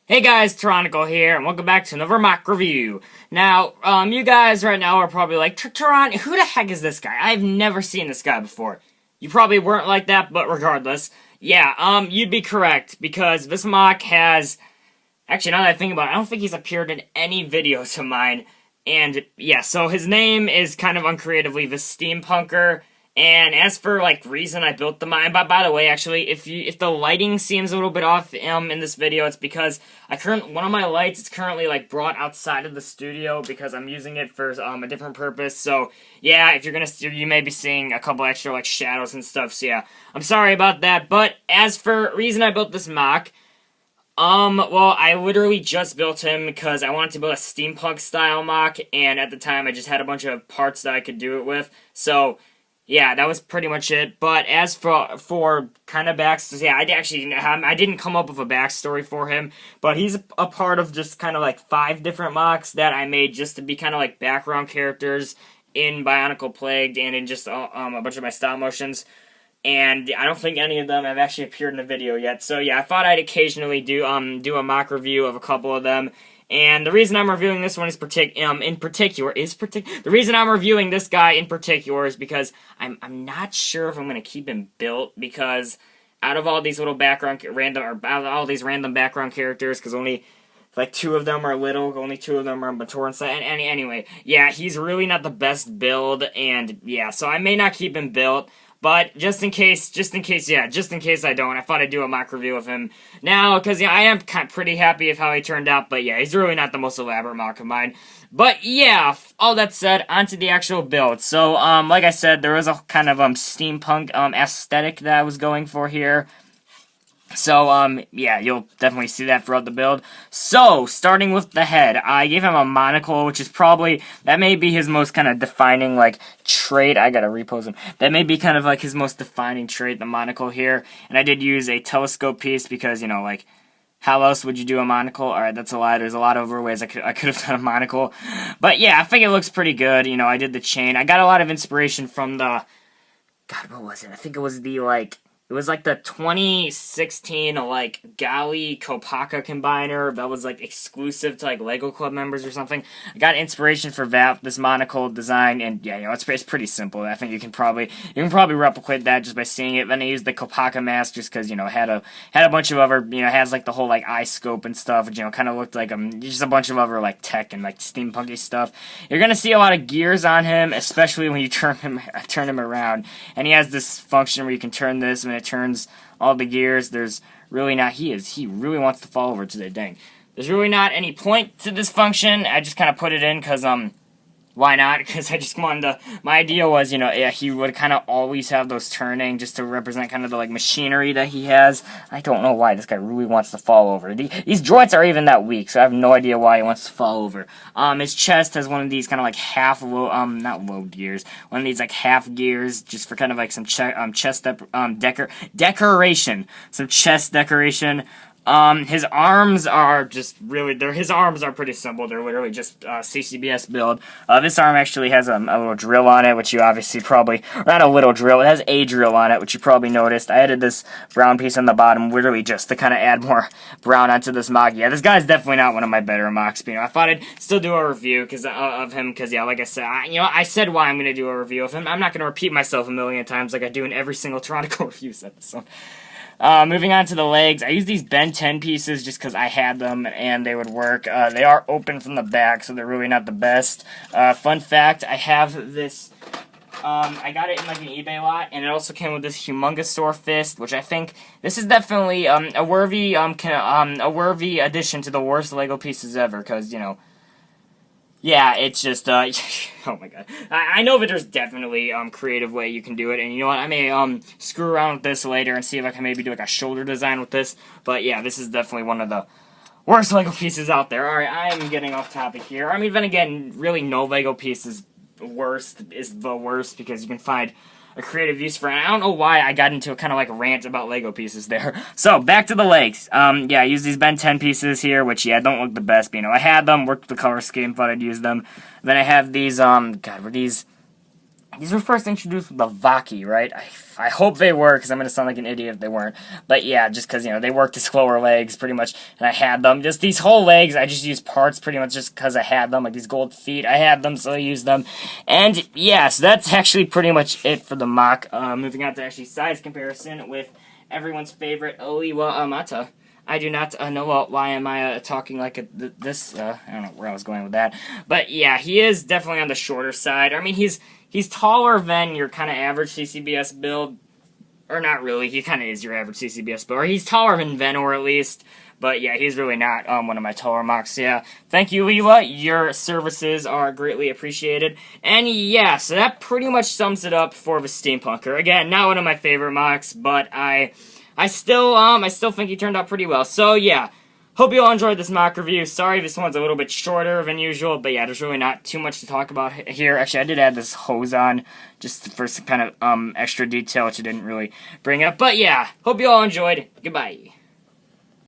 Hey guys, Tyrannical here, and welcome back to another mock review. Now, you guys right now are probably like, Tyran, who the heck is this guy? I've never seen this guy before. You probably weren't like that, but regardless, yeah, you'd be correct, because this mock has, actually, now that I think about it, I don't think he's appeared in any videos of mine, and yeah, so his name is kind of uncreatively the steampunker. And as for like reason I built the mine, by the way, actually, if the lighting seems a little bit off in this video, it's because one of my lights is currently like brought outside of the studio because I'm using it for a different purpose. So yeah, if you may be seeing a couple extra like shadows and stuff. So yeah, I'm sorry about that. But as for reason I built this mock. Well, I literally just built him because I wanted to build a steampunk style mock, and at the time I just had a bunch of parts that I could do it with. So yeah, that was pretty much it. But as for kind of backstory, yeah, I didn't come up with a backstory for him, but he's a part of just kind of like 5 different mocks that I made just to be kind of like background characters in Bionicle Plagued and in just a bunch of my stop motions. And I don't think any of them have actually appeared in a video yet. So yeah, I thought I'd occasionally do a mock review of a couple of them. And the reason I'm reviewing this one is the reason I'm reviewing this guy in particular is because I'm not sure if I'm gonna keep him built, because out of all these little random background characters, because only like 2 of them are little, only 2 of them are mature and stuff. And anyway, yeah, he's really not the best build, and yeah, so I may not keep him built. But just in case I don't, I thought I'd do a mock review of him now, because yeah, I am pretty happy with how he turned out, but yeah, he's really not the most elaborate mock of mine. But yeah, all that said, onto the actual build. So, like I said, there was a kind of steampunk aesthetic that I was going for here. So, yeah, you'll definitely see that throughout the build. So, starting with the head, I gave him a monocle, which is that may be his most kind of defining, like, trait. I gotta repose him. That may be kind of, like, his most defining trait, the monocle here. And I did use a telescope piece because, you know, like, how else would you do a monocle? Alright, that's a lie. There's a lot of other ways I could have done a monocle. But, yeah, I think it looks pretty good. You know, I did the chain. I got a lot of inspiration from God, what was it? I think it was it was like the 2016, like, Gali Kopaka combiner that was, like, exclusive to, like, Lego Club members or something. I got inspiration for that, this monocle design, and, yeah, you know, it's pretty simple. I think you can probably replicate that just by seeing it. Then I used the Kopaka mask just because, you know, it had a bunch of other, you know, it has, like, the whole, like, eye scope and stuff, which, you know, kind of looked like, just a bunch of other, like, tech and, like, steampunky stuff. You're gonna see a lot of gears on him, especially when you turn him around. And he has this function where you can turn this, and it turns all the gears. There's really not, he really wants to fall over today, dang. There's really not any point to this function. I just kind of put it in because, why not? Because I just wanted to, my idea was, you know, yeah, he would kind of always have those turning just to represent kind of the, like, machinery that he has. I don't know why this guy really wants to fall over. These joints are even that weak, so I have no idea why he wants to fall over. His chest has one of these kind of, like, not low gears, one of these, like, half gears, just for kind of, like, some chest decoration. Some chest decoration. His arms are just really, his arms are pretty simple. They're literally just, CCBS build. This arm actually has a little drill on it, which you obviously not a little drill, it has a drill on it, which you probably noticed. I added this brown piece on the bottom, literally just to kind of add more brown onto this mock. Yeah, this guy's definitely not one of my better mocks, but, you know, I thought I'd still do a review of him, because, yeah, like I said, I said why I'm gonna do a review of him. I'm not gonna repeat myself a million times like I do in every single Tyrannical Reviews episode. Moving on to the legs, I use these Ben 10 pieces just because I had them and they would work. They are open from the back, so they're really not the best. Fun fact, I have this, I got it in like an eBay lot, and it also came with this humongous fist, which I think this is definitely a worthy addition to the worst Lego pieces ever, because, you know, yeah, it's just, oh my god. I know that there's definitely, creative way you can do it, and you know what, I may, screw around with this later and see if I can maybe do, like, a shoulder design with this, but yeah, this is definitely one of the worst Lego pieces out there. Alright, I am getting off topic here. I mean, then again, really no Lego piece is the worst, because you can find a creative use for it. I don't know why I got into a kind of like rant about Lego pieces there. So, back to the legs. Yeah, I use these Ben 10 pieces here, which, yeah, don't look the best, but, you know, I had them, worked with the color scheme, thought I'd use them. Then I have these, These were first introduced with the Vaki, right? I hope they were, because I'm going to sound like an idiot if they weren't. But yeah, just because, they worked as lower legs, pretty much, and I had them. Just these whole legs, I just used parts pretty much just because I had them. Like these gold feet, I had them, so I used them. And yeah, so that's actually pretty much it for the mock. Moving on to actually size comparison with everyone's favorite Oliwa Amata. I do not know why am I talking like this. I don't know where I was going with that. But yeah, he is definitely on the shorter side. I mean, he's taller than your kind of average CCBS build. Or not really, he kind of is your average CCBS build. Or he's taller than Venor at least. But yeah, he's really not one of my taller mocks. Yeah, thank you, Leela. Your services are greatly appreciated. And yeah, so that pretty much sums it up for the steampunker. Again, not one of my favorite mocks, but I still think he turned out pretty well. So yeah, hope you all enjoyed this mock review. Sorry this one's a little bit shorter than usual, but yeah, there's really not too much to talk about here. Actually, I did add this hose on just for some kind of extra detail, which I didn't really bring up. But yeah, hope you all enjoyed. Goodbye.